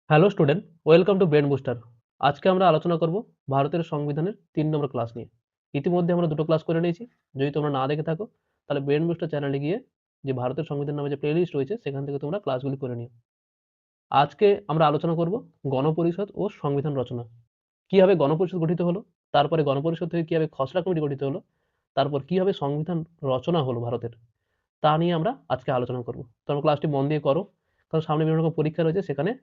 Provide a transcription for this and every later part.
Hello student, welcome to brain booster. আজকে আমরা আলোচনা করব ভারতের সংবিধানের 3 নম্বর ক্লাস নিয়ে। ইতিমধ্যে আমরা দুটো ক্লাস করে নিয়েছি। যদি তোমরা না দেখে থাকো তাহলে ব্রেন বুস্টার চ্যানেলে গিয়ে যে ভারতের সংবিধান নামে যে প্লেলিস্ট রয়েছে সেখান থেকে তোমরা ক্লাসগুলি করে নিও। আজকে আমরা আলোচনা করব গণপরিষদ ও সংবিধান রচনা। কিভাবে গণপরিষদ গঠিত হলো, তারপরে গণপরিষদ থেকে কিভাবে খসড়া কমিটি গঠিত হলো, তারপর কিভাবে সংবিধান রচনা হলো ভারতের, তা নিয়ে আমরা আজকে আলোচনা করব। তোমরা ক্লাসটি মন দিয়ে করো, কারণ সামনে বিভিন্ন রকম পরীক্ষা রয়েছে, সেখানে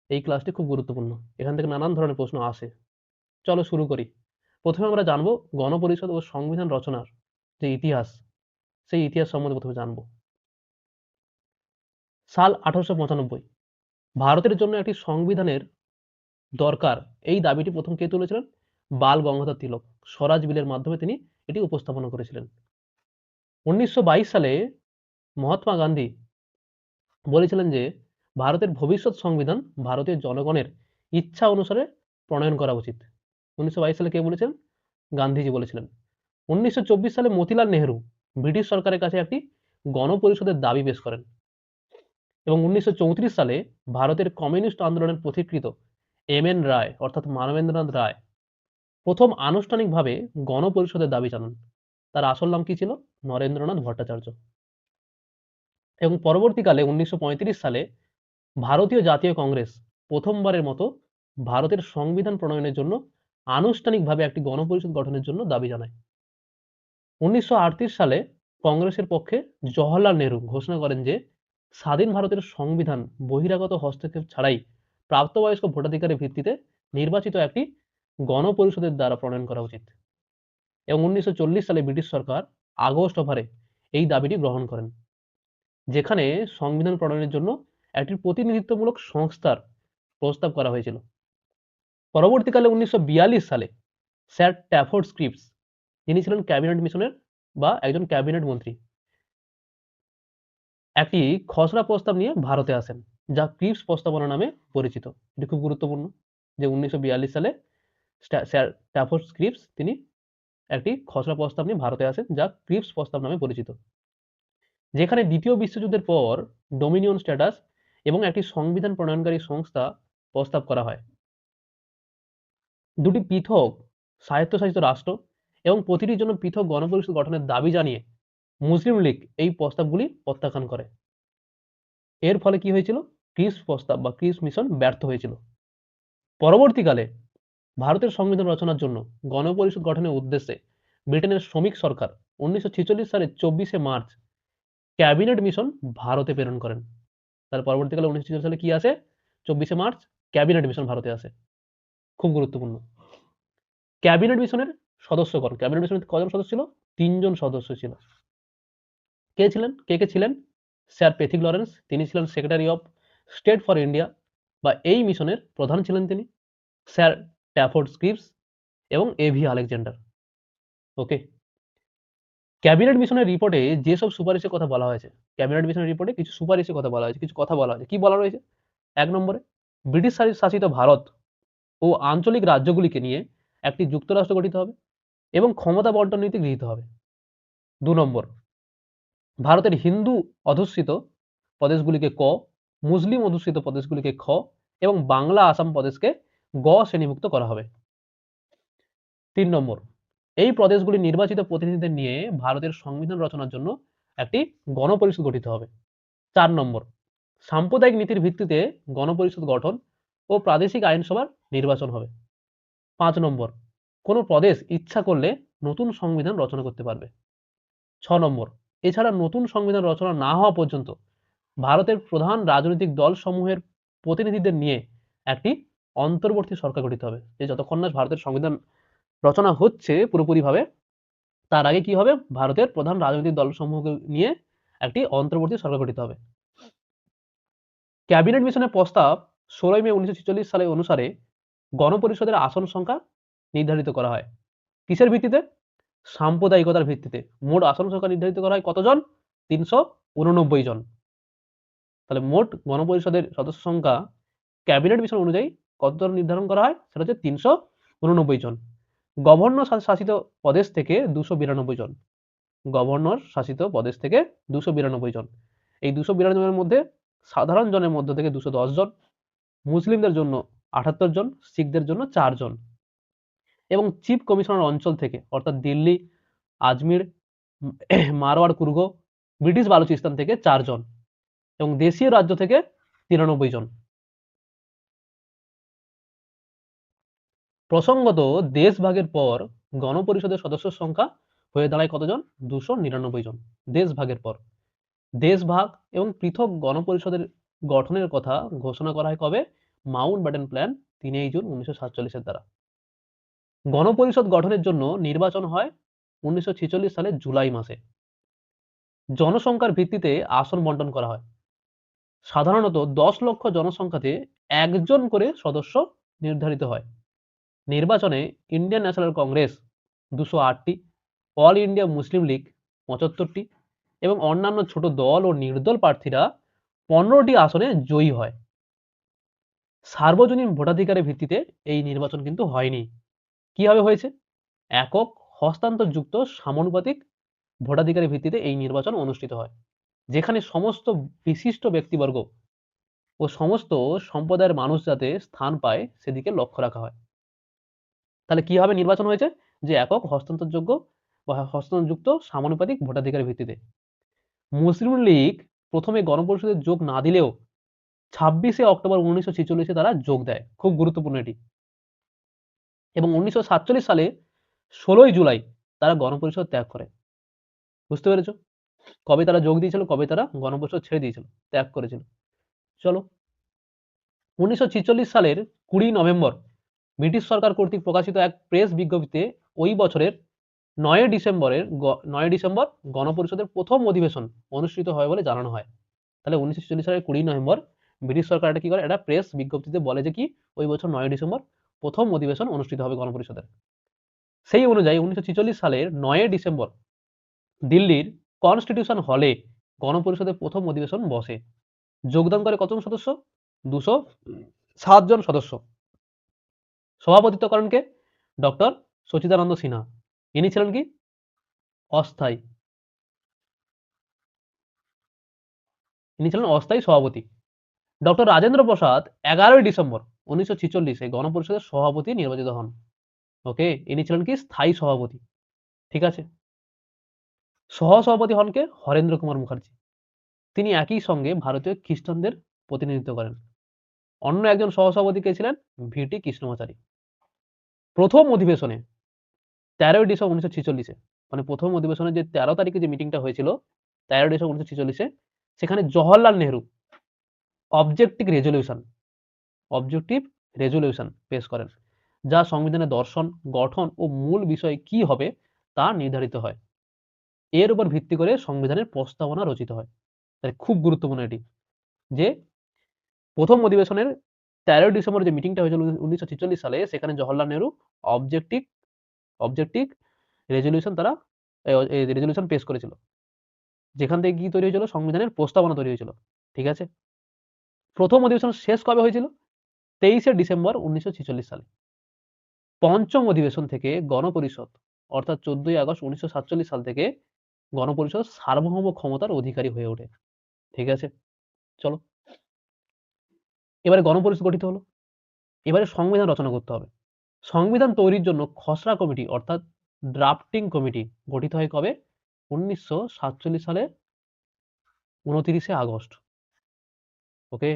এই ক্লাসটি খুব গুরুত্বপূর্ণ। এখান থেকে নানান ধরনের প্রশ্ন আসে। চলো শুরু করি। প্রথমে আমরা জানবো গণপরিষদ ও সংবিধান রচনার যে ইতিহাস, সেই ইতিহাস সম্বন্ধে প্রথমে জানবো। সাল 1895 ভারতের জন্য একটি সংবিধানের দরকার, এই দাবিটি প্রথম কে তুলেছিলেন? বাল গঙ্গাধর তিলক স্বরাজ বিলের মাধ্যমে তিনি এটি উপস্থাপনা করেছিলেন। 1922 সালে মহাত্মা গান্ধী বলেছিলেন যে ভারতের ভবিষ্যৎ সংবিধান ভারতীয় জনগণের ইচ্ছা অনুসারে প্রণয়ন করা উচিত। 1922 সালে কে বলেছেন? গান্ধীজি বলেছিলেন। 1924 সালে মতিলাল নেহেরু ব্রিটিশ সরকারের কাছে একটি গণপরিষদের দাবি পেশ করেন এবং 1934 সালে ভারতের কমিউনিস্ট আন্দোলনের পথিকৃত এম.এন. রায় অর্থাৎ মানবেন্দ্রনাথ রায় প্রথম আনুষ্ঠানিকভাবে গণপরিষদের দাবি জানান। তার আসল নাম কি ছিল? নরেন্দ্রনাথ ভট্টাচার্য। এবং পরবর্তীকালে 1935 সালে ভারতীয় জাতীয় কংগ্রেস প্রথমবারের মতো ভারতের সংবিধান প্রণয়নের জন্য আনুষ্ঠানিকভাবে একটি গণপরিষদ গঠনের জন্য দাবি জানায়। 1938 সালে কংগ্রেসের পক্ষে জওহরলাল নেহরু ঘোষণা করেন যে স্বাধীন ভারতের সংবিধান বহিরাগত হস্তক্ষেপ ছাড়াই প্রাপ্তবয়স্ক ভোটাধিকারের ভিত্তিতে নির্বাচিত একটি গণপরিষদের দ্বারা প্রণয়ন করা উচিত। এবং 1940 সালে ব্রিটিশ সরকার আগস্ট অফারে এই দাবিটি গ্রহণ করেন, যেখানে সংবিধান প্রণয়নের জন্য একটি প্রতিনিধিত্বমূলক সংস্থার প্রস্তাব করা হয়েছিল। পরবর্তীকালে 1942 সালে স্যার ট্যাফোর্ড স্ক্রিপস, যিনি ছিলেন ক্যাবিনেট মিশনের বা একজন ক্যাবিনেট মন্ত্রী, একটি খসড়া প্রস্তাব নিয়ে ভারতে আসেন, যা ক্রিপস প্রস্তাবনা নামে পরিচিত। এটি খুব গুরুত্বপূর্ণ যে 1942 সালে স্যার ট্যাফোর্ড স্ক্রিপস তিনি একটি খসড়া প্রস্তাব নিয়ে ভারতে আসেন, যা ক্রিপস প্রস্তাব নামে পরিচিত, যেখানে দ্বিতীয় বিশ্বযুদ্ধের পর ডোমিনিয়ন স্ট্যাটাস এবং একটি সংবিধান প্রণয়নকারী সংস্থা প্রস্তাব করা হয়। দুটি পৃথক স্বায়ত্তশাসিত রাষ্ট্র এবং প্রতিটির জন্য পৃথক গণপরিষদ গঠনের দাবি জানিয়ে মুসলিম লীগ এই প্রস্তাবগুলি প্রত্যাখ্যান করে। এর ফলে কি হয়েছিল? ক্রিপস প্রস্তাব বা ক্রিপস মিশন ব্যর্থ হয়েছিল। পরবর্তীকালে ভারতের সংবিধান রচনার জন্য গণপরিষদ গঠনের উদ্দেশ্যে ব্রিটেনের শ্রমিক সরকার 1946 সালের 24শে মার্চ ক্যাবিনেট মিশন ভারতে প্রেরণ করেন। তার পরবর্তীকালে 1946 সালে কি আসে? 24শে মার্চ ক্যাবিনেট মিশন ভারতে আসে। খুব গুরুত্বপূর্ণ। ক্যাবিনেট মিশনের সদস্যগণ, ক্যাবিনেট মিশনের কজন সদস্য ছিল? 3 জন সদস্য ছিল। কে ছিলেন? কে ছিলেন? স্যার প্যাথিক লরেন্স, তিনি ছিলেন secretary of state for India বা এই মিশনের প্রধান ছিলেন তিনি। স্যার ট্যাফোর্ড স্ক্রিপস এবং এভি আলেকজান্ডার। ওকে। ক্যাবিনেট মিশনের রিপোর্টে যেসব সুপারিশের কথা বলা হয়েছে, ক্যাবিনেট মিশনের রিপোর্টে কিছু সুপারিশের কথা বলা হয়েছে, কিছু কথা বলা হয়েছে। কি বলা রয়েছে? 1 নম্বরে ব্রিটিশ শাসিত ভারত ও আঞ্চলিক রাজ্যগুলিকে নিয়ে একটি যুক্তরাষ্ট্র গঠিত হবে এবং ক্ষমতা বন্টন নীতি গৃহীত হবে। 2 নম্বর ভারতের হিন্দু অধ্যুষিত প্রদেশগুলিকে ক, মুসলিম অধ্যুষিত প্রদেশগুলিকে খ এবং বাংলা আসাম প্রদেশকে গ শ্রেণীভুক্ত করা হবে। 3 নম্বর এই প্রদেশগুলি নির্বাচিত প্রতিনিধিদের নিয়ে ভারতের সংবিধান রচনার জন্য একটি গণপরিষদ গঠিত হবে। 4 নম্বর সাম্প্রদায়িক নীতির ভিত্তিতে গণপরিষদ গঠন ও প্রাদেশিক আইনসভার নির্বাচন হবে। 5 নম্বর কোন প্রদেশ ইচ্ছা করলে নতুন সংবিধান রচনা করতে পারবে। 6 নম্বর এছাড়া নতুন সংবিধান রচনা না হওয়া পর্যন্ত ভারতের প্রধান রাজনৈতিক দল সমূহের প্রতিনিধিদের নিয়ে একটি অন্তর্বর্তী সরকার গঠিত হবে। যে যতক্ষণ না ভারতের সংবিধান রচনা হচ্ছে পুরোপুরিভাবে, তার আগে কি হবে? ভারতের প্রধান রাজনৈতিক দল সমূহকে নিয়ে একটি অন্তর্বর্তী সরকার গঠিত হবে। ক্যাবিনেট মিশনের প্রস্তাব 16 মে 1946 সালে অনুসারে গণপরিষদের আসন সংখ্যা নির্ধারিত করা হয়। কিসের ভিত্তিতে? সাম্প্রদায়িকতার ভিত্তিতে। মোট আসন সংখ্যা নির্ধারিত করা হয় কতজন? 389 জন। তাহলে মোট গণপরিষদের সদস্য সংখ্যা ক্যাবিনেট মিশন অনুযায়ী কতজন নির্ধারণ করা হয়? সেটা হচ্ছে 389 জন। গভর্নর শাসিত প্রদেশ থেকে 292 জন। গভর্নর শাসিত প্রদেশ থেকে 292 জন। এই 292 জনের মধ্যে সাধারণ জনের মধ্য থেকে 210 জন মুসলিমদের জন্য 78 জন, শিখদের জন্য 4 জন এবং চিফ কমিশনার অঞ্চল থেকে অর্থাৎ দিল্লি, আজমির, মারওয়াড়, কুর্গ, ব্রিটিশ বালুচিস্তান থেকে 4 জন এবং দেশীয় রাজ্য থেকে 93 জন। প্রসঙ্গত দেশ ভাগের পর গণপরিষদের সদস্যের সংখ্যা হয়ে দাঁড়ায় কতজন? 299 জন। দেশ ভাগের পর দেশ ভাগ এবং পৃথক গণপরিষদের গঠনের কথা ঘোষণা করা হয় কবে? মাউন্টব্যাটেন প্ল্যান 3 জুন 1947 দ্বারা। গণপরিষদ গঠনের জন্য নির্বাচন হয় 1946 সালের জুলাই মাসে। জনসংখ্যার ভিত্তিতে আসন বন্টন করা হয়। সাধারণত 10 লক্ষ জনসংখ্যাতে একজন করে সদস্য নির্ধারিত হয়। নির্বাচনে ইন্ডিয়ান ন্যাশনাল কংগ্রেস 208টি, অল ইন্ডিয়া মুসলিম লীগ 75টি এবং অন্যান্য ছোট দল ও নির্দল প্রার্থীরা 15টি আসনে জয়ী হয়। সার্বজনীন ভোটাধিকারের ভিত্তিতে এই নির্বাচন কিন্তু হয়নি। কিভাবে হয়েছে? একক হস্তান্তরযুক্ত সমানুপাতিক ভোটাধিকারের ভিত্তিতে এই নির্বাচন অনুষ্ঠিত হয়, যেখানে সমস্ত বিশিষ্ট ব্যক্তিবর্গ ও সমস্ত সম্প্রদায়ের মানুষ যাতে স্থান পায় সেদিকে লক্ষ্য রাখা হয়। তাহলে কিভাবে নির্বাচন হয়েছে? যে একক হস্তান্তরযোগ্য বা হস্তান্তরযুক্ত সমানুপাতিক ভোটাধিকারের ভিত্তিতে। মুসলিম লীগ প্রথমে গণপরিষদের যোগ না দিলেও 26শে অক্টোবর 1946 তারা যোগ দেয়। খুব গুরুত্বপূর্ণ এটি। এবং 1947 সালে 16ই জুলাই তারা গণপরিষদ ত্যাগ করে। বুঝতে পেরেছ? কবে তারা যোগ দিয়েছিল, কবে তারা গণপরিষদ ছেড়ে দিয়েছিল, ত্যাগ করেছিল। চলো 1946 সালের 20 নভেম্বর ব্রিটিশ সরকার কর্তৃক প্রকাশিত এক প্রেস বিজ্ঞপ্তিতে ওই বছরের 9 ডিসেম্বর গণপরিষদের প্রথম অধিবেশন অনুষ্ঠিত হয় বলে জানানো হয়। তাহলে 1946 সালের 20 নভেম্বর ব্রিটিশ সরকার এটা কি করে? একটা প্রেস বিজ্ঞপ্তিতে বলে যে কি ওই বছর 9 ডিসেম্বর প্রথম অধিবেশন অনুষ্ঠিত হবে গণপরিষদের। সেই অনুযায়ী 1946 সালের 9 ডিসেম্বর দিল্লির কনস্টিটিউশন হলে গণপরিষদের প্রথম অধিবেশন বসে। যোগদান করে কতজন সদস্য? 207 জন সদস্য। সভাপতিত্ব করেন কে? ডক্টর সচিদানন্দ সিনহা। ইনি ছিলেন কি? অস্থায়ী। ইনি ছিলেন অস্থায়ী সভাপতি। ডক্টর রাজেন্দ্র প্রসাদ 11 ডিসেম্বর 1946 গণপরিষদের সভাপতি নির্বাচিত হন। ওকে, ইনি ছিলেন কি? স্থায়ী সভাপতি। ঠিক আছে। সহসভাপতি হন কে? হরেন্দ্র কুমার মুখার্জি। তিনি একই সঙ্গে ভারতীয় খ্রিস্টানদের প্রতিনিধিত্ব করেন। অন্য একজন সহসভাপতি কে ছিলেন? ভিটি কৃষ্ণমাচারী। প্রথম অধিবেশনে 13 ডিসেম্বর 1946 মানে প্রথম অধিবেশনে যে 13 তারিখে যে মিটিংটা হয়েছিল 13 ডিসেম্বর 1946 সেখানে জওহরলাল নেহরু অবজেক্টিভ রেজলিউশন পেশ করেন, যা সংবিধানের দর্শন, গঠন ও মূল বিষয় কি হবে তা নির্ধারিত হয়। এর উপর ভিত্তি করে সংবিধানের প্রস্তাবনা রচিত হয়। তাই খুব গুরুত্বপূর্ণ এটি যে প্রথম অধিবেশনের 13 ডিসেম্বর যে মিটিংটা হয়েছিল 1946 সালে সেখানে জওহরলাল নেহরু অবজেক্টিভ রেজলিউশন পেশ করেছিল, যেখান থেকে কি তৈরি হয়েছিল? সংবিধানের প্রস্তাবনা তৈরি হয়েছিল। ঠিক আছে। প্রথম অধিবেশন শেষ কবে হয়েছিল? 23 ডিসেম্বর 1946 সালে। পঞ্চম অধিবেশন থেকে গণপরিষদ অর্থাৎ 14 আগস্ট 1947 সাল থেকে গণপরিষদ সার্বভৌম ক্ষমতার অধিকারী হয়ে ওঠে। ঠিক আছে। চলো এবারে গণপরিষদ গঠিত হলো। এবারে সংবিধান রচনা করতে হবে। সংবিধান তৈরির জন্য খসড়া কমিটি অর্থাৎ ড্রাফটিং কমিটি গঠিত হয় কবে? 1947 সালের 29 আগস্ট। ওকে,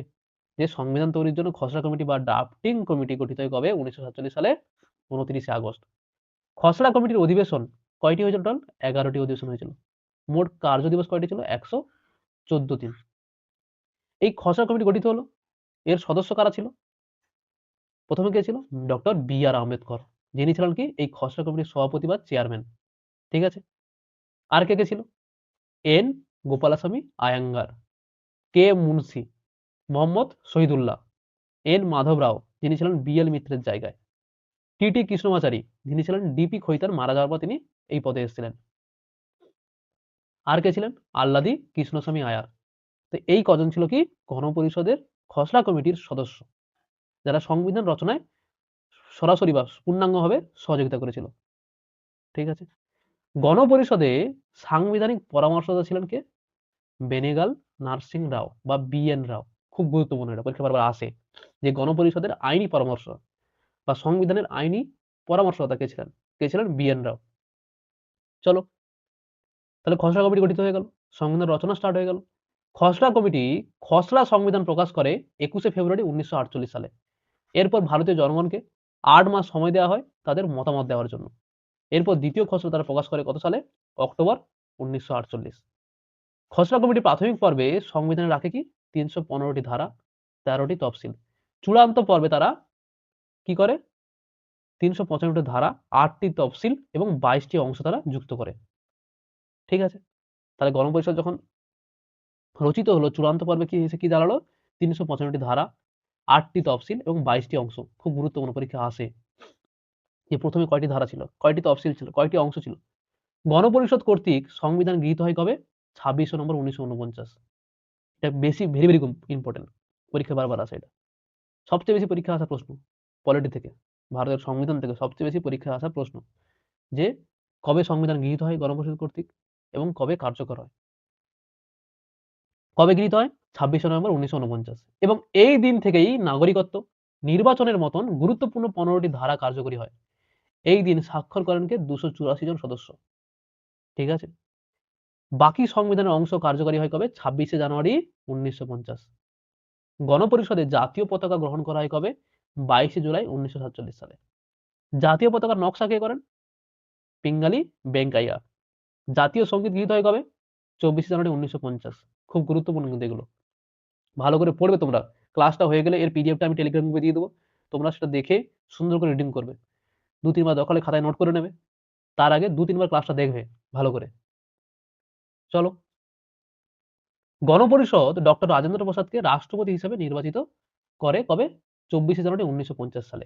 যে সংবিধান তৈরির জন্য খসড়া কমিটি বা ড্রাফটিং কমিটি গঠিত হয় কবে? 1947 সালে 29 আগস্ট। খসড়া কমিটির অধিবেশন কয়টি হয়েছিল? টোটাল 11টি অধিবেশন হয়েছিল। মোট কার্য দিবস কয়টি ছিল? 114 দিন। এই খসড়া কমিটি গঠিত হলো। এর সদস্য কারা ছিল? প্রথমে কে ছিল? ডক্টর বি আর আম্বেদকর, যিনি ছিলেন কি এই খসড়া কমিটির সভাপতি বা চেয়ারম্যান। ঠিক আছে। আর কে কে ছিল? এন গোপালাস্বামী আয়াঙ্গার, কে মুন্সি, মোহাম্মদ শহীদুল্লাহ, এন মাধব রাও, যিনি ছিলেন বিএল মিত্রের জায়গায়, টি কৃষ্ণমাচারী, যিনি ছিলেন ডিপি খৈতার মারা যাওয়ার পর তিনি এই পদে এসেছিলেন। আর কে ছিলেন? আল্লাদি কৃষ্ণস্বামী আয়ার। তো এই কজন ছিল কি গণপরিষদের খসড়া কমিটির সদস্য, যারা সংবিধান রচনায় সরাসরি বা পূর্ণাঙ্গভাবে সহযোগিতা করেছিল। ঠিক আছে। গণপরিষদে সাংবিধানিক পরামর্শদাতা ছিলেন কে? বেনেগাল নারসিং রাও বা বি এন রাও। খুব গুরুত্বপূর্ণ, এটা পরীক্ষা বারবার আসে। যে গণপরিষদের আইনি পরামর্শ বা সংবিধানের আইনি পরামর্শদাতা কে ছিলেন বি.এন. রাও। চলো, তাহলে খসড়া কমিটি গঠিত হয়ে গেল, সংবিধান রচনা স্টার্ট হয়ে গেল। খসড়া কমিটি খসড়া সংবিধান প্রকাশ করে 21শে ফেব্রুয়ারি 1948 সালে। এরপর ভারতীয় জনগণকে 8 মাস সময় দেওয়া হয় তাদের মতামত দেওয়ার জন্য। এরপর দ্বিতীয় খসড়া তারা প্রকাশ করে কত সালে? অক্টোবর 1948। খসড়া কমিটি প্রাথমিক পর্বে সংবিধানে রাখে কি 315টি ধারা, 13টি তফসিল। চূড়ান্ত পর্বে তারা কি করে 395টি ধারা, 8টি তফসিল এবং 22টি অংশ তারা যুক্ত করে। ঠিক আছে, তাহলে গণপরিষদ যখন রচিত হলো, চূড়ান্ত পর্বে কি হয়েছে, কি দাঁড়ালো? 395টি ধারা, 8টি তফসিল এবং 22টি অংশ। খুব গুরুত্বপূর্ণ, পরীক্ষা আসে যে প্রথমে কয়টি ধারা ছিল, কয়টি তফসিল ছিল, কয়টি অংশ ছিল। গণপরিষদ কর্তৃক সংবিধান গৃহীত হয় কবে? 26 নভেম্বর 1949। এটা বেশি ভেরি ভেরি ইম্পর্টেন্ট, পরীক্ষা বারবার আসে এটা। সবচেয়ে বেশি পরীক্ষা আসা প্রশ্ন পলিটি থেকে, ভারতের সংবিধান থেকে সবচেয়ে বেশি পরীক্ষা আসা প্রশ্ন যে কবে সংবিধান গৃহীত হয় গণপরিষদ কর্তৃক এবং কবে কার্যকর হয়। কবে গৃহীত হয়? 26 নভেম্বর 1949। এবং এই দিন থেকেই নাগরিকত্ব, নির্বাচনের মতন গুরুত্বপূর্ণ 15টি ধারা কার্যকরী হয়। এই দিন স্বাক্ষর করেন কে 284 জন সদস্য। ঠিক আছে, বাকি সংবিধানের অংশ কার্যকরী হয় কবে? 26শে জানুয়ারি 1950। গণপরিষদে জাতীয় পতাকা গ্রহণ করা হয় কবে? 22শে জুলাই 1947 সালে। জাতীয় পতাকার নকশা কে করেন? পিঙ্গালি বেঙ্কাইয়া। জাতীয় সঙ্গীত গৃহীত হয় কবে? 24শে জানুয়ারি 1950। খুব গুরুত্বপূর্ণ কিন্তু এগুলো, ভালো করে পড়বে তোমরা। ক্লাসটা হয়ে গেলে এর পিডিএফটা আমি টেলিগ্রাম গ্রুপে দিয়ে দেবো, তোমরা সেটা দেখে সুন্দর করে রিডিং করবে। 2-3 বার দরকার হলে খাতায় নোট করে নেবে, তার আগে 2-3 বার ক্লাসটা দেখবে ভালো করে। চলো, গণপরিষদ ডক্টর রাজেন্দ্র প্রসাদকে রাষ্ট্রপতি হিসেবে নির্বাচিত করে কবে? 24শে জানুয়ারি 1950 সালে।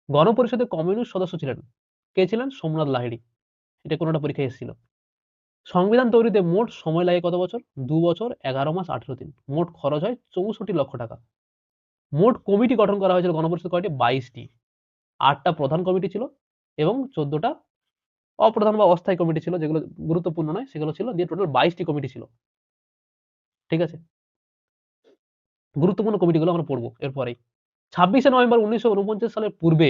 গণপরিষদের কমিউনিস্ট সদস্য ছিলেন কে? ছিলেন সোমনাথ লাহিড়ী। এটা কোনোটা পরীক্ষায় এসেছিল। সংবিধান তৈরিতে মোট সময় লাগে কত বছর? 2 বছর 11 মাস 18 দিন। মোট খরচ হয় 64 লক্ষ টাকা। মোট কমিটি গঠন করা হয়েছিল গণপরিষদ কয়টি? 22টি। 8টা প্রধান কমিটি ছিল এবং 14টা অপ্রধান বা অস্থায়ী কমিটি ছিল, যেগুলো গুরুত্বপূর্ণ নয় সেগুলো ছিল, দিয়ে টোটাল 22টি কমিটি ছিল। ঠিক আছে, গুরুত্বপূর্ণ কমিটিগুলো আমরা পড়বো এরপরেই। 26শে নভেম্বর 1949 সালের পূর্বে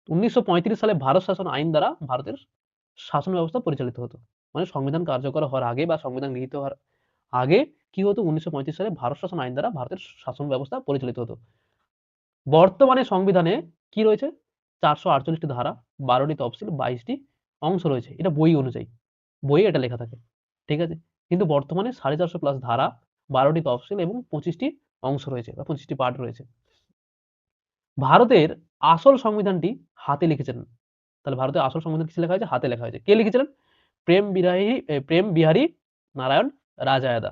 1935 সালে ভারত শাসন আইন দ্বারা ভারতের শাসন ব্যবস্থা পরিচালিত হতো। মানে সংবিধান কার্যকর হওয়ার আগে বা সংবিধান গৃহীত হওয়ার আগে কি হতো? 1935 সালে ভারত শাসন আইন দ্বারা ভারতের শাসন ব্যবস্থা পরিচালিত হতো। বর্তমানে সংবিধানে কি রয়েছে? 448টি ধারা, 12টি তফসিল, 22টি অংশ রয়েছে। এটা বই অনুযায়ী, বইয়ে এটা লেখা থাকে। ঠিক আছে, কিন্তু বর্তমানে 450 প্লাস ধারা, 12টি তফসিল এবং 25টি অংশ রয়েছে বা 25টি পার্ট রয়েছে। ভারতের আসল সংবিধানটি হাতে লিখেছেন। তাহলে ভারতের আসল সংবিধান কিসে লেখা হয়েছে? হাতে লেখা হয়েছে। কে লিখেছিলেন? প্রেম বিহারী নারায়ণ রাজায়াদা।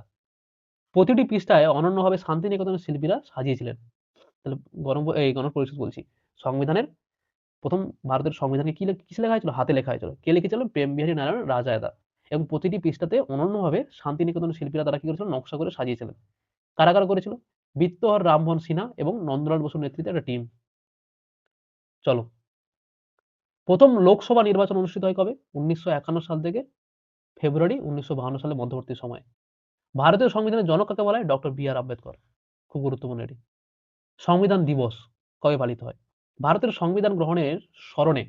প্রতিটি পৃষ্ঠায় অনন্যভাবে শান্তিনিকেতনের শিল্পীরা সাজিয়েছিলেন। তাহলে গণপরিষদ বলছি, সংবিধানের প্রথম ভারতের সংবিধানে কিসে লেখা হয়েছিল? হাতে লেখা হয়েছিল। কে লিখেছিলেন? প্রেম বিহারী নারায়ণ রাজায়াদা। এবং প্রতিটি পৃষ্ঠাতে অনন্যভাবে শান্তিনিকেতনের শিল্পীরা তারা কি করেছিল? নকশা করে সাজিয়েছিলেন। কারা কারা করেছিল? বিত্তহর রামমোহন সিনহা এবং নন্দলাল বসুর নেতৃত্বে একটা টিম। চলো, প্রথম লোকসভা নির্বাচন অনুষ্ঠিত হয় কবে? 1951 সাল থেকে ফেব্রুয়ারি 1952 সালের মধ্যবর্তী সময়ে। ভারতীয় সংবিধানের জনক কাকে বলা হয়? Doctor B R. আম্বেদকর। খুব গুরুত্বপূর্ণ এটি। সংবিধান দিবস কবে পালিত হয়? ভারতের সংবিধান গ্রহণের স্মরণে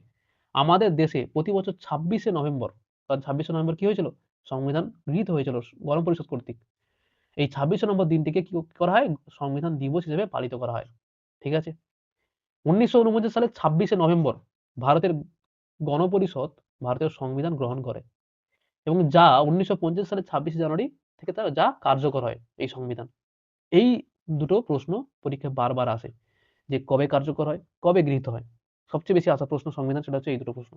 আমাদের দেশে প্রতি বছর 26শে নভেম্বর, কারণ 26শে নভেম্বর কি হয়েছিল? সংবিধান গৃহীত হয়েছিল গণপরিষদ কর্তৃক। এই 26শে নভেম্বর দিনটিকে কি করা হয়? সংবিধান দিবস হিসেবে পালিত করা হয়। ঠিক আছে, 1949 সালের 26শে নভেম্বর ভারতের গণপরিষদ ভারতের সংবিধান গ্রহণ করে এবং যা 1950 সালের 26শে জানুয়ারি থেকে যা কার্যকর হয় এই সংবিধান। এই দুটো প্রশ্ন পরীক্ষায় বারবার আসে যে কবে কার্যকর হয়, কবে গৃহীত হয়। সবচেয়ে বেশি আসা প্রশ্ন সংবিধান, সেটা হচ্ছে এই দুটো প্রশ্ন।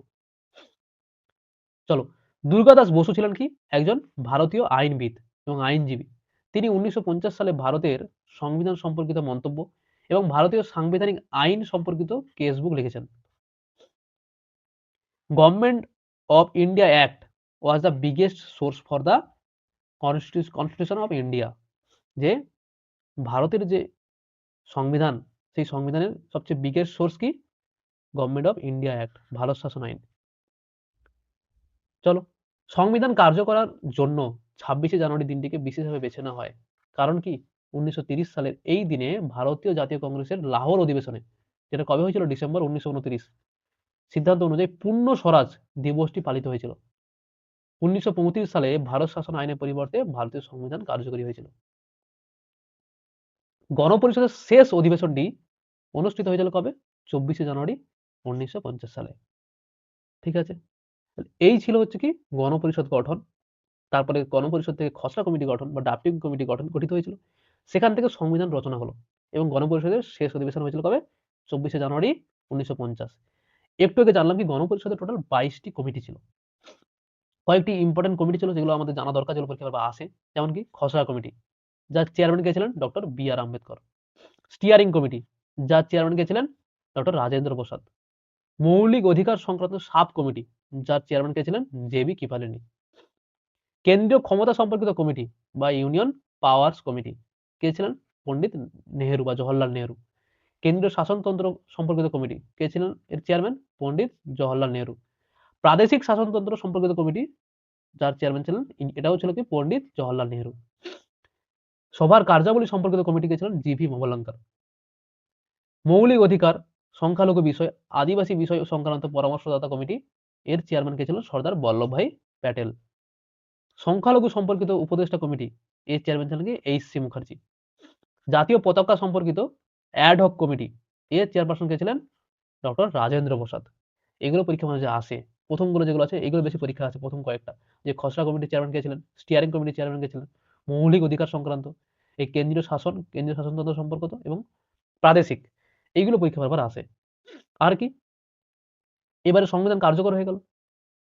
চলো, দুর্গাদাস বসু ছিলেন কি? একজন ভারতীয় আইনবিদ এবং আইনজীবী। তিনি 1950 সালে ভারতের সংবিধান সম্পর্কিত মন্তব্য এবং ভারতীয় সাংবিধানিক আইন সম্পর্কিত কেসবুক লিখেছেন। Government of India act was the biggest source for the constitution of India. যে ভারতের যে সংবিধান, সেই সংবিধানের সবচেয়ে বিগেস্ট সোর্স কি? Government of India act, Bharat শাসন আইন। চলো, সংবিধান কার্য করার জন্য 26শে জানুয়ারি দিনটিকে বিশেষভাবে বেছে নেওয়া হয়। কারণ কি? 1930 সালের এই দিনে ভারতীয় জাতীয় কংগ্রেসের লাহোর অধিবেশনে, যেটা কবে হয়েছিল ডিসেম্বর 1929, সিদ্ধান্ত অনুযায়ী পূর্ণ স্বরাজ দিবসটি পালিত হয়েছিল। 1935 সালে ভারত শাসন আইনের পরিবর্তে ভারতীয় সংবিধান কার্যকরী হয়েছিল। গণপরিষদের শেষ অধিবেশনটি অনুষ্ঠিত হয়েছিল কবে? 24শে জানুয়ারি 1950 সালে। ঠিক আছে, এই ছিল হচ্ছে কি গণপরিষদ গঠন। তারপরে গণপরিষদ থেকে খসড়া কমিটি গঠন বা ড্রাফটিং কমিটি গঠিত হয়েছিল। সেখান থেকে সংবিধান রচনা হলো এবং গণপরিষদের শেষ অধিবেশন হয়েছিল কবে? 24শে জানুয়ারি 1950। একটু আগে জানলাম কি গণপরিষদের টোটাল 22টি কমিটি ছিল। কয়েকটি ইম্পর্টেন্ট কমিটি ছিল যেগুলো আমাদের জানা দরকার, যেগুলো পরীক্ষায় বা আসে, যেমন কি খসড়া কমিটি, যার চেয়ারম্যান কে ছিলেন ডক্টর বি আর আম্বেদকর। স্টিয়ারিং কমিটি, যার চেয়ারম্যান কে ছিলেন ডক্টর রাজেন্দ্র প্রসাদ। মৌলিক অধিকার সংক্রান্ত সাব কমিটি, যার চেয়ারম্যান কে ছিলেন জে বি কৃপালিনী। কেন্দ্রীয় ক্ষমতা সম্পর্কিত কমিটি বা ইউনিয়ন পাওয়ার্স কমিটি, কে ছিলেন? পণ্ডিত নেহেরু বা জওহরলাল নেহেরু। কেন্দ্রীয় শাসনতন্ত্র সম্পর্কিত কমিটি, কে ছিলেন এর চেয়ারম্যান? পণ্ডিত জওহরলাল নেহেরু। প্রাদেশিক শাসনতন্ত্র সম্পর্কিত কমিটি, যার চেয়ারম্যান ছিলেন, এটাও ছিল কি পণ্ডিত জওহরলাল নেহেরু। সভার কার্যাবলী সম্পর্কিত কমিটি কে ছিলেন? G V Mavalankar. মৌলিক অধিকার, সংখ্যালঘু বিষয়, আদিবাসী বিষয় সংক্রান্ত পরামর্শদাতা কমিটি, এর চেয়ারম্যান কে ছিলেন? সর্দার বল্লভভাই প্যাটেল। সংখ্যালঘু সম্পর্কিত উপদেষ্টা কমিটি, এর চেয়ারম্যান ছিলেন কি? H C Mukherjee. জাতীয় পতাকা সম্পর্কিত অ্যাডহক কমিটি, এর চেয়ারপারসন কে ছিলেন? ডক্টর রাজেন্দ্র প্রসাদ। এগুলো পরীক্ষা মাঝে আসে। প্রথমগুলো যেগুলো আছে এগুলো বেশি পরীক্ষা আছে, প্রথম কয়েকটা। যে খসড়া কমিটির চেয়ারম্যান কে ছিলেন, স্টিয়ারিং কমিটির চেয়ারম্যান কে ছিলেন, মৌলিক অধিকার সংক্রান্ত, এই কেন্দ্রীয় শাসনতন্ত্র সম্পর্কিত এবং প্রাদেশিক, এইগুলো পরীক্ষা বারবার আসে। আর কি, এবারে সংবিধান কার্যকর হয়ে গেল।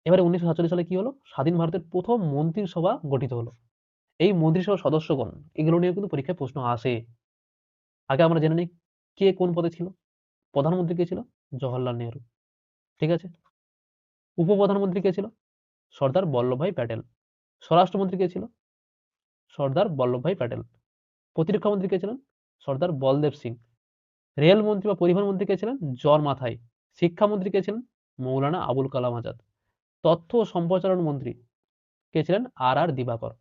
এবারে 1947 সালে কি হলো? স্বাধীন ভারতের প্রথম মন্ত্রিসভা গঠিত হলো। এই মন্ত্রিসভার সদস্যগণ, এগুলো নিয়ে কিন্তু পরীক্ষায় প্রশ্ন আসে। আগে আমরা জেনে নিই কে কোন পদে ছিল। প্রধানমন্ত্রী কে ছিল? জওহরলাল নেহেরু। ঠিক আছে। উপপ্রধানমন্ত্রী কে ছিল? সর্দার বল্লভভাই প্যাটেল। স্বরাষ্ট্রমন্ত্রী কে ছিল? সর্দার বল্লভভাই প্যাটেল। প্রতিরক্ষা মন্ত্রী কে ছিলেন? সর্দার বলদেব সিং। রেলমন্ত্রী বা পরিবহন মন্ত্রী কে ছিলেন? জন মাথাই। শিক্ষামন্ত্রী কে ছিলেন? মৌলানা আবুল কালাম আজাদ। তথ্য ও সম্প্রচারণ মন্ত্রী কে ছিলেন? আর আর দিবাকর।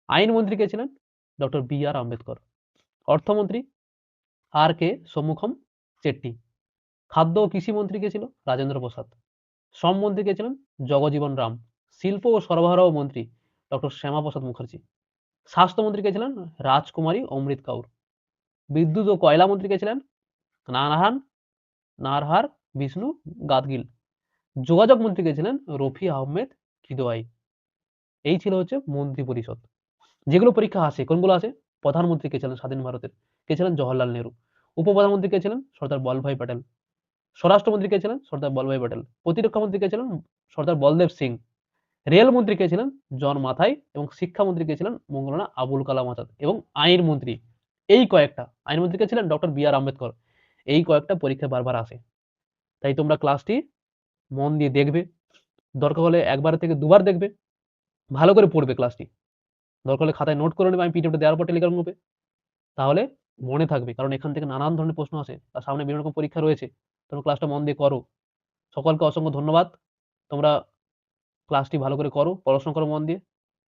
আইনমন্ত্রী কে ছিলেন? ডক্টর বি আর আম্বেদকর। অর্থমন্ত্রী আর কে সম্মুখম চেট্টি। খাদ্য ও কৃষি মন্ত্রী কে ছিল? রাজেন্দ্র প্রসাদ। শ্রম মন্ত্রী কে ছিলেন? জগজীবন রাম। শিল্প ও সরবরাহ মন্ত্রী ডক্টর শ্যামাপ্রসাদ মুখার্জি। স্বাস্থ্যমন্ত্রী কে ছিলেন? রাজকুমারী অমৃত কাউর। বিদ্যুৎ ও কয়লা মন্ত্রী কে ছিলেন? নারহার বিষ্ণু গাদগিল। যোগাযোগ মন্ত্রী কে ছিলেন? রফি আহমেদ কিদওয়াই। এই ছিল হচ্ছে মন্ত্রী পরিষদ। যেগুলো পরীক্ষা আসে, কোনগুলো আসে? প্রধানমন্ত্রী কে ছিলেন স্বাধীন ভারতের? কে ছিলেন? জওহরলাল নেহরু। উপপ্রধানমন্ত্রী কে ছিলেন? সর্দার বল্লভভাই প্যাটেল। স্বরাষ্ট্রমন্ত্রী কে ছিলেন? সর্দার বল্লভভাই প্যাটেল। প্রতিরক্ষা মন্ত্রী কে ছিলেন? সর্দার বলদেব সিং। রেলমন্ত্রী কে ছিলেন? জন মাথাই। এবং শিক্ষামন্ত্রী কে ছিলেন? মৌলানা আবুল কালাম আজাদ। এবং আইনমন্ত্রী, এই কয়েকটা আইনমন্ত্রী কে ছিলেন? ডক্টর বি আর আম্বেদকর। এই কয়েকটা পরীক্ষায় বারবার আসে। তাই তোমরা ক্লাসটি মন দিয়ে দেখবে, দরকার হলে একবার থেকে দুবার দেখবে, ভালো করে পড়বে ক্লাসটি। দরকার হলে খাতায় নোট করে নেবে আমি পিডিএফটা দেওয়ার পর টেলিগ্রাম গ্রুপে, তাহলে মনে থাকবে। কারণ এখান থেকে নানান ধরনের প্রশ্ন আসে, আর সামনে বিভিন্ন রকম পরীক্ষা রয়েছে। তোমরা ক্লাসটা মন দিয়ে করো। সকলকে অসংখ্য ধন্যবাদ। তোমরা ক্লাসটি ভালো করে করো, পড়াশোনা করো মন দিয়ে,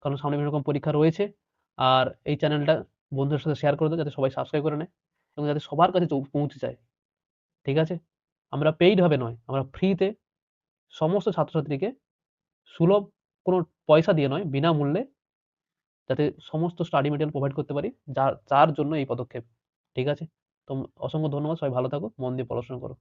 কারণ সামনে বিভিন্ন রকম পরীক্ষা রয়েছে। আর এই চ্যানেলটা বন্ধুদের সাথে শেয়ার করে দাও যাতে সবাই সাবস্ক্রাইব করে নেয় এবং যাতে সবার কাছে পৌঁছে যায়। ঠিক আছে, আমরা পেইড ভাবে নয়, আমরা ফ্রিতে সমস্ত ছাত্রছাত্রীকে সুলভ, কোনো পয়সা দিয়ে নয়, বিনামূল্যে যাতে সমস্ত স্টাডি মেটেরিয়াল প্রোভাইড করতে পারি, যার জন্য এই পদক্ষেপ। ঠিক আছে, তো অসংখ্য ধন্যবাদ। সবাই ভালো থাকো, মন দিয়ে পড়াশোনা করো।